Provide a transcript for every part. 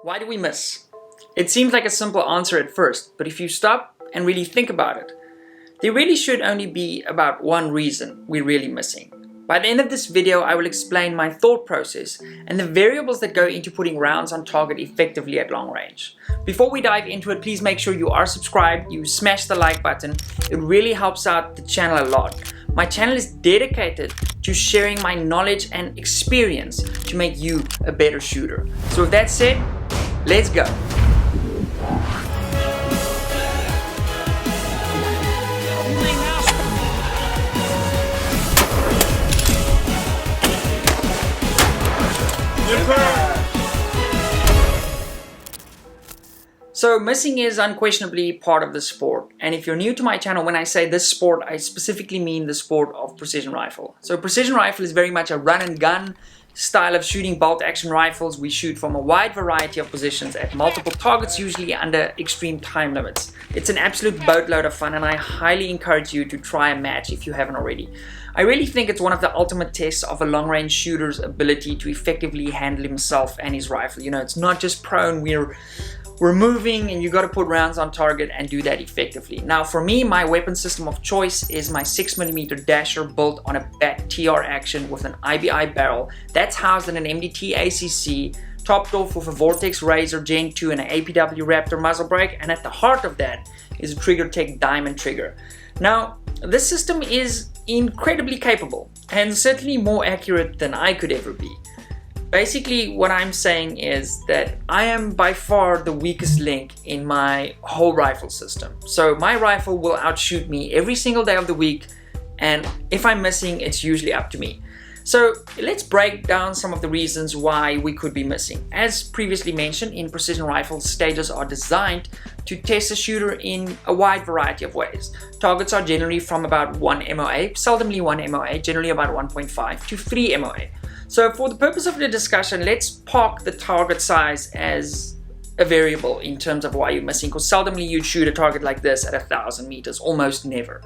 Why do we miss? It seems like a simple answer at first, but if you stop and really think about it, there really should only be about one reason we're really missing. By the end of this video, I will explain my thought process and the variables that go into putting rounds on target effectively at long range. Before we dive into it, please make sure you are subscribed, you smash the like button. It really helps out the channel a lot. My channel is dedicated to sharing my knowledge and experience to make you a better shooter. So with that said, let's go. So missing is unquestionably part of the sport, and if you're new to my channel, when I say this sport, I specifically mean the sport of precision rifle. So precision rifle is very much a run and gun style of shooting bolt action rifles. We shoot from a wide variety of positions at multiple targets, usually under extreme time limits. It's an absolute boatload of fun, and I highly encourage you to try a match if you haven't already. I really think it's one of the ultimate tests of a long-range shooter's ability to effectively handle himself and his rifle. You know, it's not just prone, we're moving, and you got to put rounds on target and do that effectively. Now for me, my weapon system of choice is my 6mm dasher built on a bat TR action with an IBI barrel that's housed in an MDT ACC, topped off with a Vortex Razor Gen 2 and an APW Raptor muzzle brake, and at the heart of that is a TriggerTech diamond trigger. Now this system is incredibly capable and certainly more accurate than I could ever be. Basically, what I'm saying is that I am by far the weakest link in my whole rifle system. So my rifle will outshoot me every single day of the week, and if I'm missing, it's usually up to me. So let's break down some of the reasons why we could be missing. As previously mentioned, in precision rifles, stages are designed to test a shooter in a wide variety of ways. Targets are generally from about 1 MOA, seldomly 1 MOA, generally about 1.5 to 3 MOA. So for the purpose of the discussion, let's park the target size as a variable in terms of why you're missing, because seldomly you'd shoot a target like this at 1,000 meters, almost never.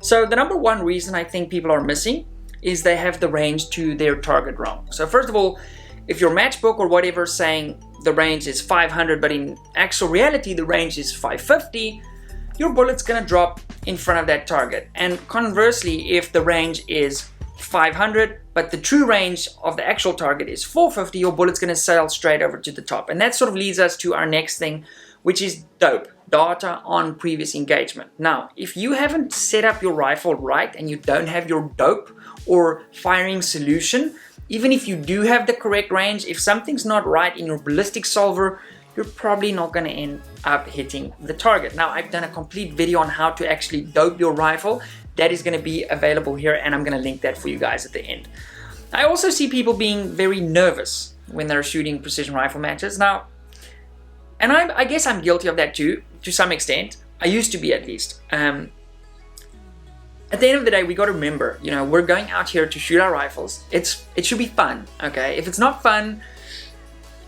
So the number one reason I think people are missing is they have the range to their target wrong. So first of all, if your matchbook or whatever is saying the range is 500, but in actual reality the range is 550, your bullet's gonna drop in front of that target. And conversely, if the range is 500, but the true range of the actual target is 450, your bullet's going to sail straight over to the top. And that sort of leads us to our next thing, which is dope, data on previous engagement. Now, if you haven't set up your rifle right and you don't have your dope or firing solution, even if you do have the correct range, if something's not right in your ballistic solver, you're probably not going to end up hitting the target. Now, I've done a complete video on how to actually dope your rifle. That is going to be available here, and I'm going to link that for you guys at the end. I also see people being very nervous when they're shooting precision rifle matches. Now, and I guess I'm guilty of that too, to some extent. I used to be, at least. At the end of the day, we got to remember, you know, we're going out here to shoot our rifles. It should be fun, okay? If it's not fun,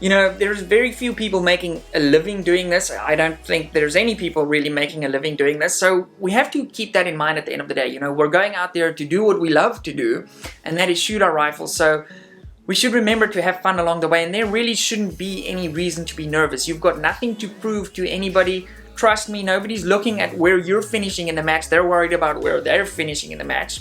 you know, there's very few people making a living doing this. I don't think there's any people really making a living doing this. So we have to keep that in mind at the end of the day. You know, we're going out there to do what we love to do, and that is shoot our rifles. So we should remember to have fun along the way, and there really shouldn't be any reason to be nervous. You've got nothing to prove to anybody. Trust me, nobody's looking at where you're finishing in the match. They're worried about where they're finishing in the match.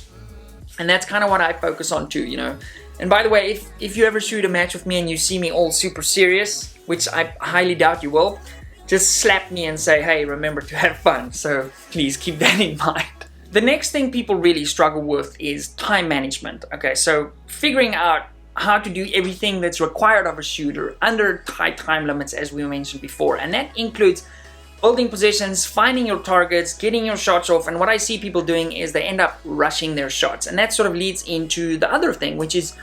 And that's kind of what I focus on too, you know. And by the way, if you ever shoot a match with me and you see me all super serious, which I highly doubt you will, just slap me and say, hey, remember to have fun. So please keep that in mind. The next thing people really struggle with is time management. Okay, so figuring out how to do everything that's required of a shooter under tight time limits, as we mentioned before. And that includes building positions, finding your targets, getting your shots off. And what I see people doing is they end up rushing their shots. And that sort of leads into the other thing, which is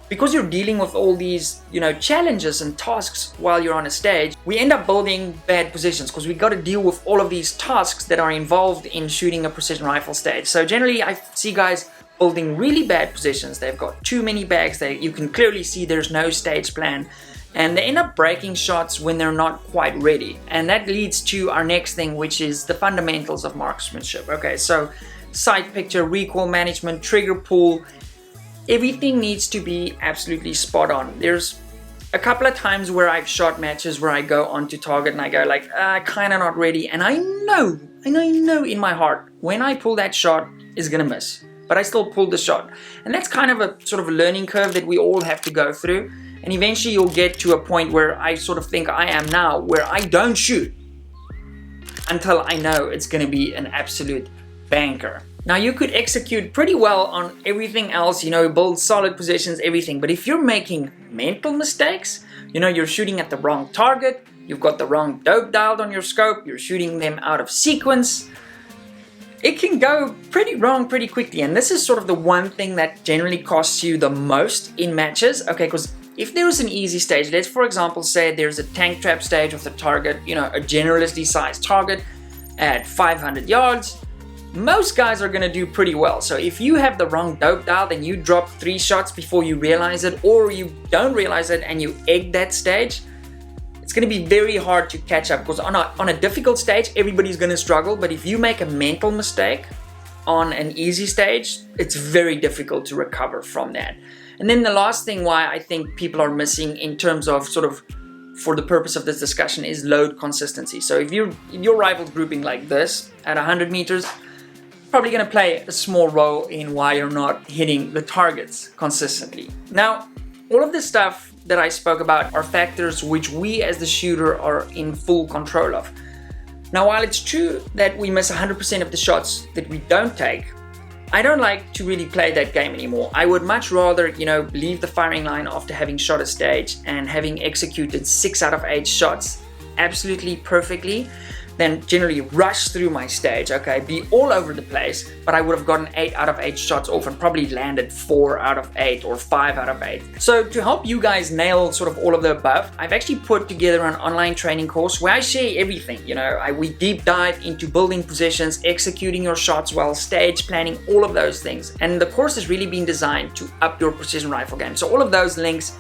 because you're dealing with all these, you know, challenges and tasks while you're on a stage, we end up building bad positions because we got to deal with all of these tasks that are involved in shooting a precision rifle stage. So generally I see guys building really bad positions. They've got too many bags. You can clearly see there's no stage plan. And they end up breaking shots when they're not quite ready. And that leads to our next thing, which is the fundamentals of marksmanship. Okay, so sight picture, recoil management, trigger pull, everything needs to be absolutely spot on. There's a couple of times where I've shot matches where I go onto target and I go like, kind of not ready. And I know in my heart, when I pull that shot, it's going to miss. But I still pulled the shot. And that's kind of a sort of a learning curve that we all have to go through. And eventually you'll get to a point where I sort of think I am now, where I don't shoot until I know it's going to be an absolute banker. Now you could execute pretty well on everything else, you know, build solid positions, everything. But if you're making mental mistakes, you know, you're shooting at the wrong target, you've got the wrong dope dialed on your scope, you're shooting them out of sequence, it can go pretty wrong pretty quickly. And this is sort of the one thing that generally costs you the most in matches, okay, because if there is an easy stage, let's for example say there's a tank trap stage with a target, you know, a generously sized target at 500 yards, most guys are going to do pretty well. So if you have the wrong dope dial, then you drop 3 shots before you realize it, or you don't realize it and you egg that stage, it's going to be very hard to catch up, because on a difficult stage, everybody's going to struggle. But if you make a mental mistake on an easy stage, it's very difficult to recover from that. And then the last thing why I think people are missing in terms of sort of, for the purpose of this discussion, is load consistency. So if your rifle's grouping like this at 100 meters, probably going to play a small role in why you're not hitting the targets consistently. Now, all of this stuff that I spoke about are factors which we as the shooter are in full control of. Now, while it's true that we miss 100% of the shots that we don't take, I don't like to really play that game anymore. I would much rather, you know, leave the firing line after having shot a stage and having executed 6 out of 8 shots absolutely perfectly, then generally rush through my stage, okay, be all over the place, but I would have gotten 8 out of 8 shots off and probably landed 4 out of 8 or 5 out of 8. So to help you guys nail sort of all of the above, I've actually put together an online training course where I share everything, you know, we deep dive into building positions, executing your shots well, stage planning, all of those things. And the course has really been designed to up your precision rifle game. So all of those links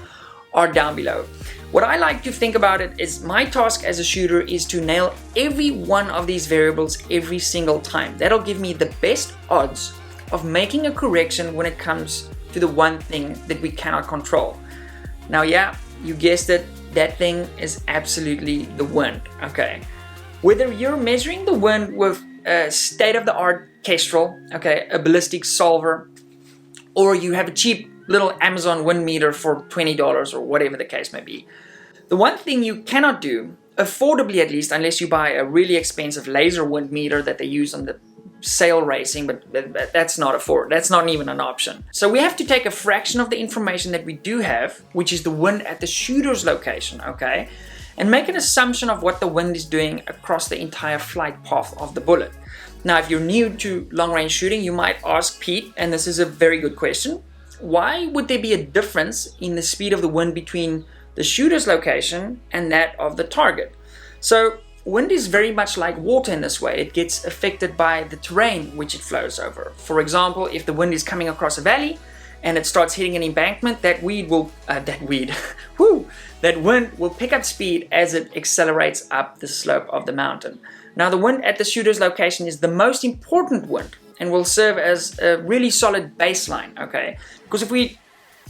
are down below. What I like to think about it is my task as a shooter is to nail every one of these variables every single time. That'll give me the best odds of making a correction when it comes to the one thing that we cannot control. Now, yeah, you guessed it, that thing is absolutely the wind, okay? Whether you're measuring the wind with a state-of-the-art Kestrel, okay, a ballistic solver, or you have a cheap little Amazon wind meter for $20 or whatever the case may be. The one thing you cannot do, affordably at least, unless you buy a really expensive laser wind meter that they use on the sail racing, but that's not even an option. So we have to take a fraction of the information that we do have, which is the wind at the shooter's location, okay, and make an assumption of what the wind is doing across the entire flight path of the bullet. Now, if you're new to long-range shooting, you might ask Pete, and this is a very good question, why would there be a difference in the speed of the wind between the shooter's location and that of the target? So wind is very much like water in this way. It gets affected by the terrain which it flows over. For example, if the wind is coming across a valley and it starts hitting an embankment, that wind will pick up speed as it accelerates up the slope of the mountain. Now, the wind at the shooter's location is the most important wind and will serve as a really solid baseline, okay? Because if we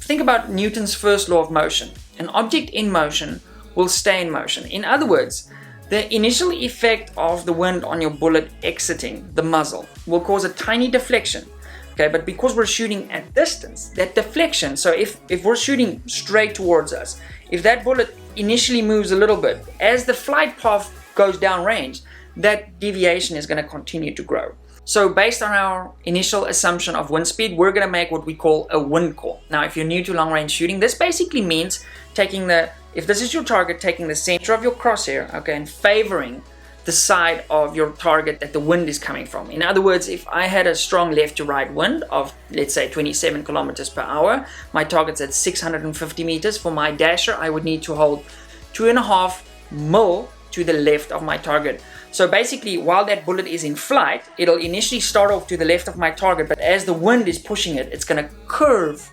think about Newton's first law of motion, an object in motion will stay in motion. In other words, the initial effect of the wind on your bullet exiting the muzzle will cause a tiny deflection, okay? But because we're shooting at distance, that deflection, so if we're shooting straight towards us, if that bullet initially moves a little bit, as the flight path goes downrange, that deviation is going to continue to grow. So based on our initial assumption of wind speed, we're going to make what we call a wind call. Now, if you're new to long range shooting, this basically means if this is your target, taking the center of your crosshair, okay, and favoring the side of your target that the wind is coming from. In other words, if I had a strong left to right wind of, let's say, 27 kilometers per hour, my target's at 650 meters. For my dasher, I would need to hold 2.5 mil to the left of my target. So basically, while that bullet is in flight, it'll initially start off to the left of my target, but as the wind is pushing it, it's going to curve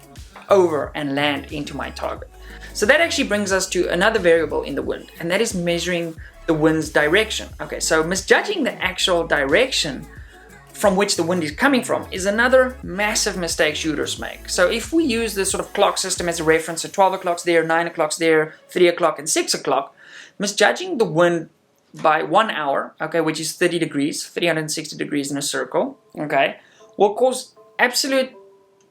over and land into my target. So that actually brings us to another variable in the wind, and that is measuring the wind's direction. Okay, so misjudging the actual direction from which the wind is coming from is another massive mistake shooters make. So if we use this sort of clock system as a reference, so 12 o'clock's there, 9 o'clock's there, 3 o'clock and 6 o'clock, misjudging the wind by 1 hour, okay, which is 30 degrees, 360 degrees in a circle, okay, will cause absolute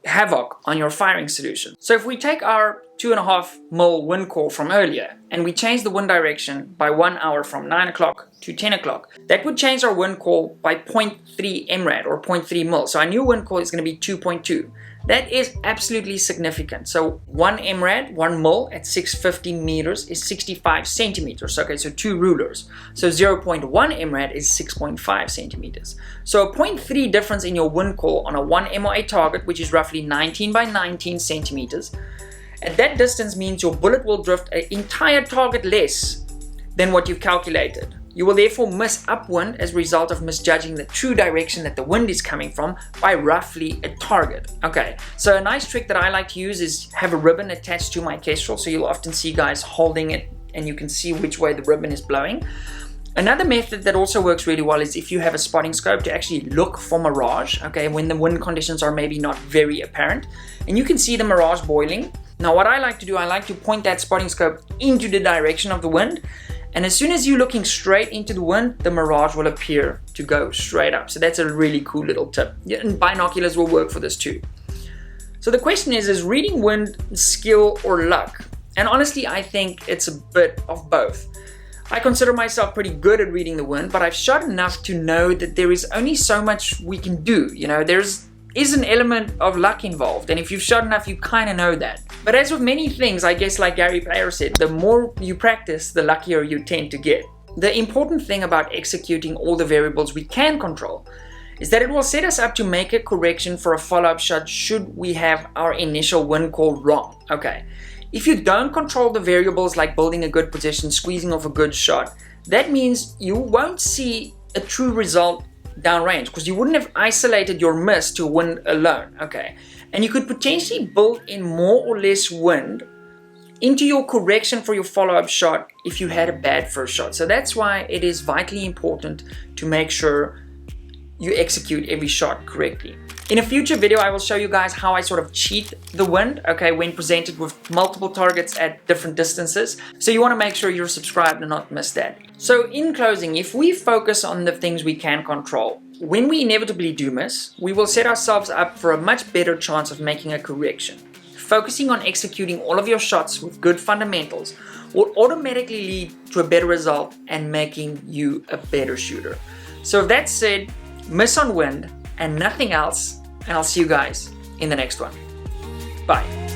havoc on your firing solution. So if we take our 2.5 mil wind call from earlier and we change the wind direction by 1 hour from 9 o'clock to 10 o'clock, that would change our wind call by 0.3 mrad or 0.3 mil. So our new wind call is going to be 2.2. That is absolutely significant. So 1 mrad, 1 mil at 650 meters is 65 centimeters. Okay, so 2 rulers. So 0.1 mrad is 6.5 centimeters. So a 0.3 difference in your wind call on a 1 MOA target, which is roughly 19 by 19 centimeters, at that distance means your bullet will drift an entire target less than what you've calculated. You will therefore miss upwind as a result of misjudging the true direction that the wind is coming from by roughly a target. Okay, so a nice trick that I like to use is have a ribbon attached to my kestrel, so you'll often see guys holding it and you can see which way the ribbon is blowing. Another method that also works really well is if you have a spotting scope to actually look for mirage, okay, when the wind conditions are maybe not very apparent, and you can see the mirage boiling. Now what I like to do, I like to point that spotting scope into the direction of the wind, and as soon as you're looking straight into the wind, the mirage will appear to go straight up. So that's a really cool little tip. Yeah, and binoculars will work for this too. So the question is reading wind skill or luck? And honestly, I think it's a bit of both. I consider myself pretty good at reading the wind, but I've shot enough to know that there is only so much we can do. You know, there's an element of luck involved, and if you've shot enough, you kind of know that. But as with many things, I guess like Gary Player said, the more you practice, the luckier you tend to get. The important thing about executing all the variables we can control is that it will set us up to make a correction for a follow-up shot should we have our initial wind call wrong. Okay, if you don't control the variables like building a good position, squeezing off a good shot, that means you won't see a true result downrange because you wouldn't have isolated your miss to wind alone, okay? And you could potentially build in more or less wind into your correction for your follow-up shot if you had a bad first shot. So that's why it is vitally important to make sure you execute every shot correctly. In a future video, I will show you guys how I sort of cheat the wind, okay, when presented with multiple targets at different distances. So you want to make sure you're subscribed and not miss that. So in closing, if we focus on the things we can control, when we inevitably do miss, we will set ourselves up for a much better chance of making a correction. Focusing on executing all of your shots with good fundamentals will automatically lead to a better result and making you a better shooter. So with that said, miss on wind and nothing else, and I'll see you guys in the next one. Bye.